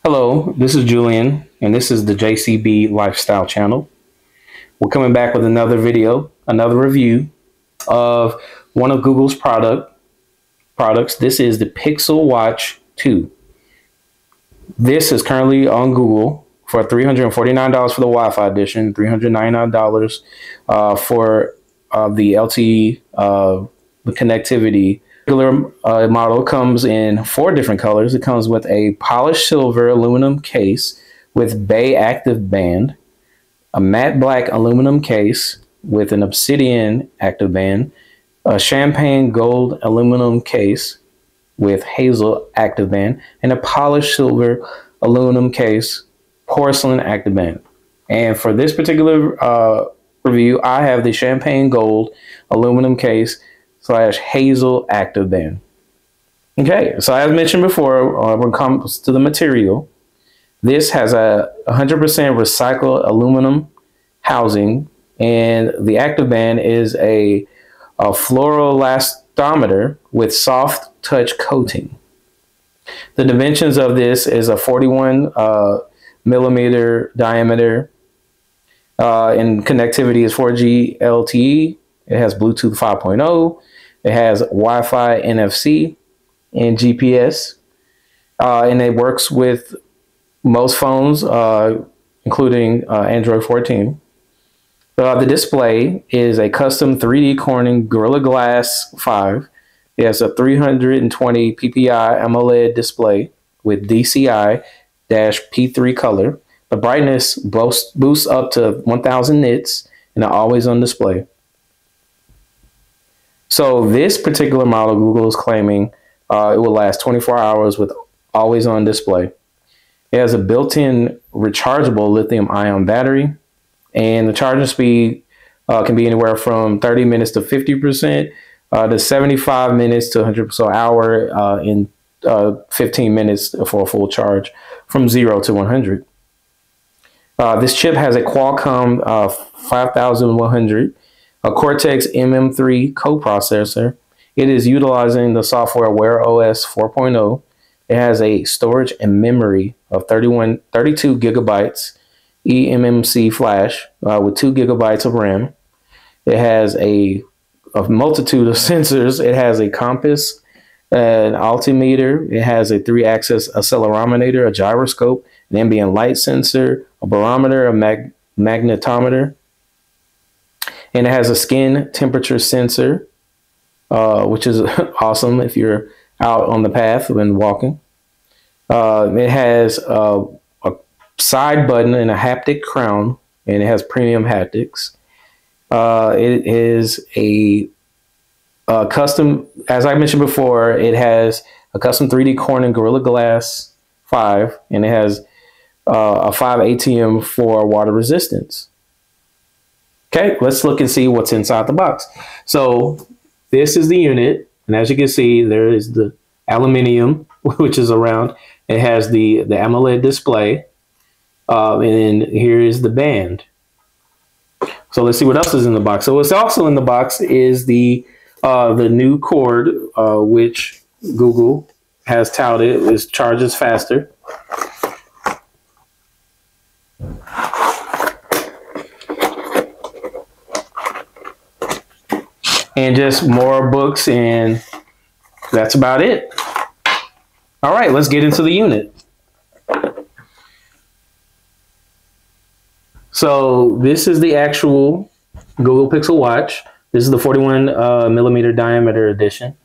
Hello, this is Julian, and this is the JCB Lifestyle Channel. We're coming back with another video, another review of one of Google's products. This is the Pixel Watch 2. This is currently on Google for $349 for the Wi-Fi edition, $399 for the LTE, the connectivity. The model comes in 4 different colors. It comes with a polished silver aluminum case with Bay active band, a matte black aluminum case with an obsidian active band, a champagne gold aluminum case with Hazel active band, and a polished silver aluminum case, porcelain active band. And for this particular review, I have the champagne gold aluminum case / Hazel active band. Okay, so as mentioned before, when it comes to the material, this has a 100% recycled aluminum housing, and the active band is a fluoroelastomer with soft touch coating. The dimensions of this is a 41 millimeter diameter, and connectivity is 4G LTE. It has Bluetooth 5.0. It has Wi-Fi, NFC, and GPS, and it works with most phones, including Android 14. The display is a custom 3D Corning Gorilla Glass 5. It has a 320 ppi AMOLED display with DCI-P3 color. The brightness boosts up to 1000 nits and are always on display. So this particular model, Google is claiming it will last 24 hours with always on display. It has a built-in rechargeable lithium-ion battery, and the charging speed can be anywhere from 30 minutes to 50%, to 75 minutes to 100% hour in 15 minutes for a full charge from 0 to 100. This chip has a Qualcomm 5100, a Cortex M3 coprocessor. It is utilizing the software Wear OS 4.0. It has a storage and memory of 32 gigabytes eMMC flash with 2 gigabytes of RAM. It has a multitude of sensors. It has a compass, an altimeter. It has a 3-axis accelerometer, a gyroscope, an ambient light sensor, a barometer, a magnetometer. And it has a skin temperature sensor, which is awesome if you're out on the path when walking. It has a side button and a haptic crown, and it has premium haptics. It is a custom, as I mentioned before, it has a custom 3D Corning Gorilla Glass 5, and it has a 5 ATM for water resistance. Okay, let's look and see what's inside the box. So this is the unit, and as you can see, there is the aluminum, which is around. It has the AMOLED display, and here is the band. So let's see what else is in the box. So what's also in the box is the new cord, which Google has touted charges faster. And just more books, and that's about it. All right, let's get into the unit. So this is the actual Google Pixel Watch. This is the 41 millimeter diameter edition.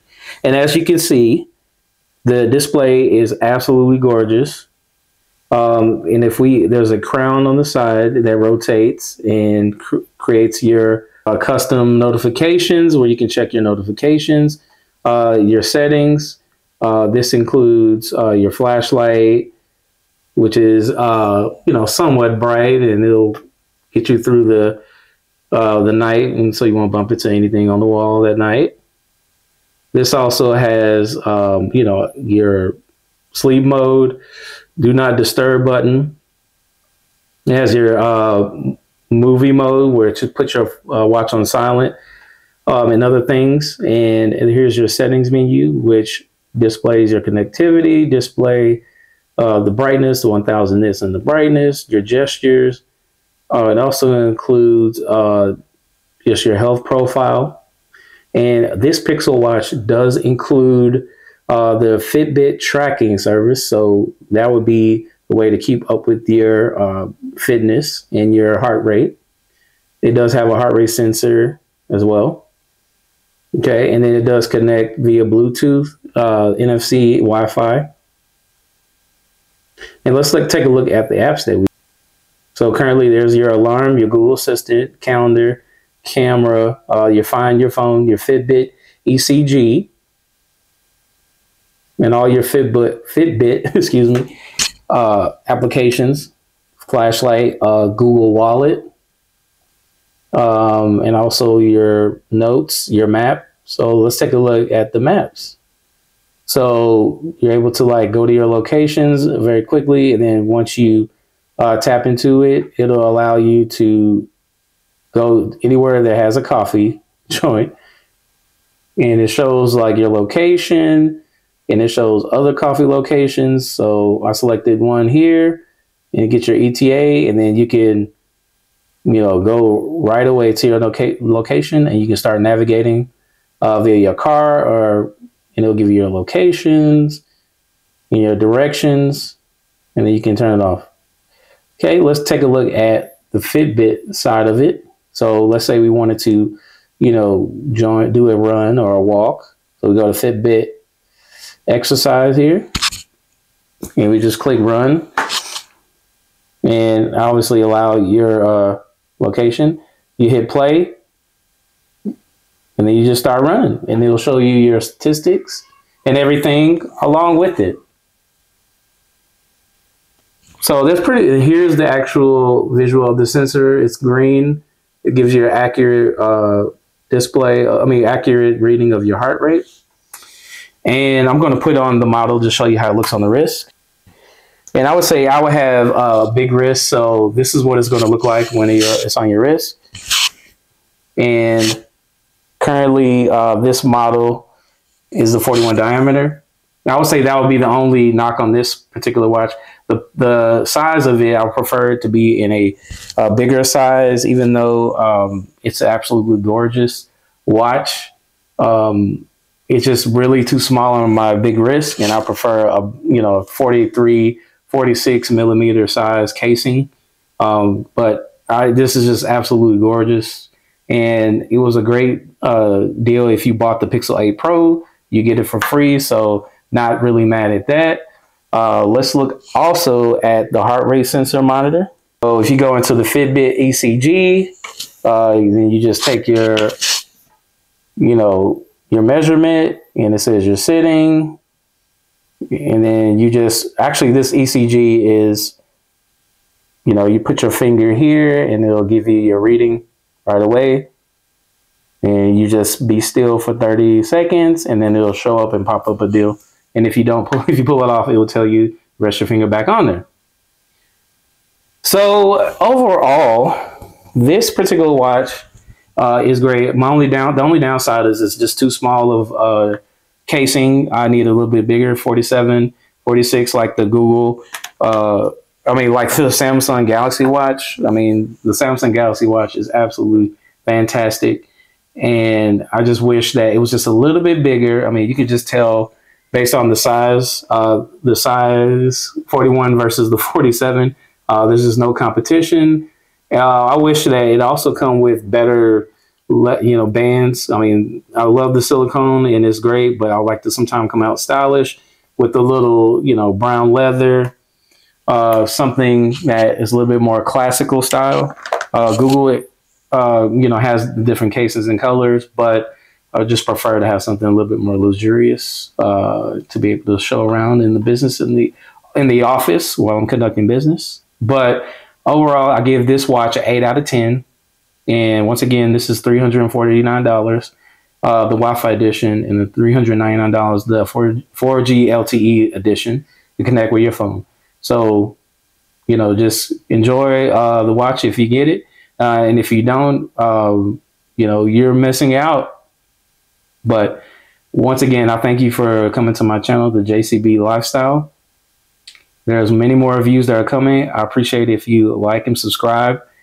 And as you can see, the display is absolutely gorgeous. And there's a crown on the side that rotates and creates your custom notifications, where you can check your notifications, your settings. This includes your flashlight, which is somewhat bright, and it'll get you through the night, and so you won't bump into anything on the wall at night. This also has your sleep mode, do not disturb button. It has your movie mode, where to put your watch on silent, and other things. And here's your settings menu, which displays your connectivity, display the brightness, the 1000 nits and the brightness, your gestures. It also includes just your health profile. And this Pixel Watch does include the Fitbit tracking service. So that would be the way to keep up with your fitness and your heart rate. It does have a heart rate sensor as well. Okay, and then it does connect via Bluetooth, NFC, Wi-Fi. And let's take a look at the apps that we. So currently there's your alarm, your Google Assistant, calendar, camera, your Find Your Phone, your Fitbit, ECG, and all your Fitbit excuse me, applications, flashlight, Google Wallet, and also your notes, your map. So let's take a look at the maps. So you're able to like go to your locations very quickly, and then once you tap into it, it'll allow you to go anywhere that has a coffee joint, and it shows like your location, and it shows other coffee locations. So I selected one here, and get your ETA, and then you can, go right away to your location, and you can start navigating via your car, or it'll give you your locations and your directions, and then you can turn it off. Okay, let's take a look at the Fitbit side of it. So let's say we wanted to, do a run or a walk. So we go to Fitbit exercise here, and we just click run, and obviously allow your location. You hit play, and then you just start running, and it'll show you your statistics and everything along with it. So that's here's the actual visual of the sensor. It's green. It gives you an accurate accurate reading of your heart rate. And I'm going to put on the model to show you how it looks on the wrist. And I would say I would have a big wrist. So this is what it's going to look like when it's on your wrist. And currently this model is the 41 diameter. I would say that would be the only knock on this particular watch. The size of it, I would prefer it to be in a bigger size, even though it's an absolutely gorgeous watch. It's just really too small on my big wrist, and I prefer a 43, 46 millimeter size casing. But this is just absolutely gorgeous, and it was a great deal. If you bought the Pixel 8 Pro, you get it for free, so not really mad at that. Let's look also at the heart rate sensor monitor. So if you go into the Fitbit ECG, then you just take your measurement, and it says you're sitting, and then you just, actually this ECG is, you put your finger here, and it'll give you your reading right away, and you just be still for 30 seconds, and then it'll show up and pop up a deal. And if you pull it off, it will tell you rest your finger back on there. So overall, this particular watch is great. The only downside is it's just too small of casing. I need a little bit bigger, 47, 46, like the Google. Like the Samsung Galaxy Watch. The Samsung Galaxy Watch is absolutely fantastic, and I just wish that it was just a little bit bigger. You could just tell based on the size 41 versus the 47. There's just no competition. I wish that it also come with better, bands. I love the silicone and it's great, but I like to sometimes come out stylish with a little, brown leather, something that is a little bit more classical style. Google, has different cases and colors, but I just prefer to have something a little bit more luxurious to be able to show around in the business, in the office while I'm conducting business. But overall, I give this watch an 8 out of 10. And once again, this is $349, the Wi-Fi edition, and the $399, the 4G LTE edition to connect with your phone. So, just enjoy the watch if you get it. And if you don't, you're missing out. But once again, I thank you for coming to my channel, the JCB Lifestyle. There's many more reviews that are coming. I appreciate if you like and subscribe.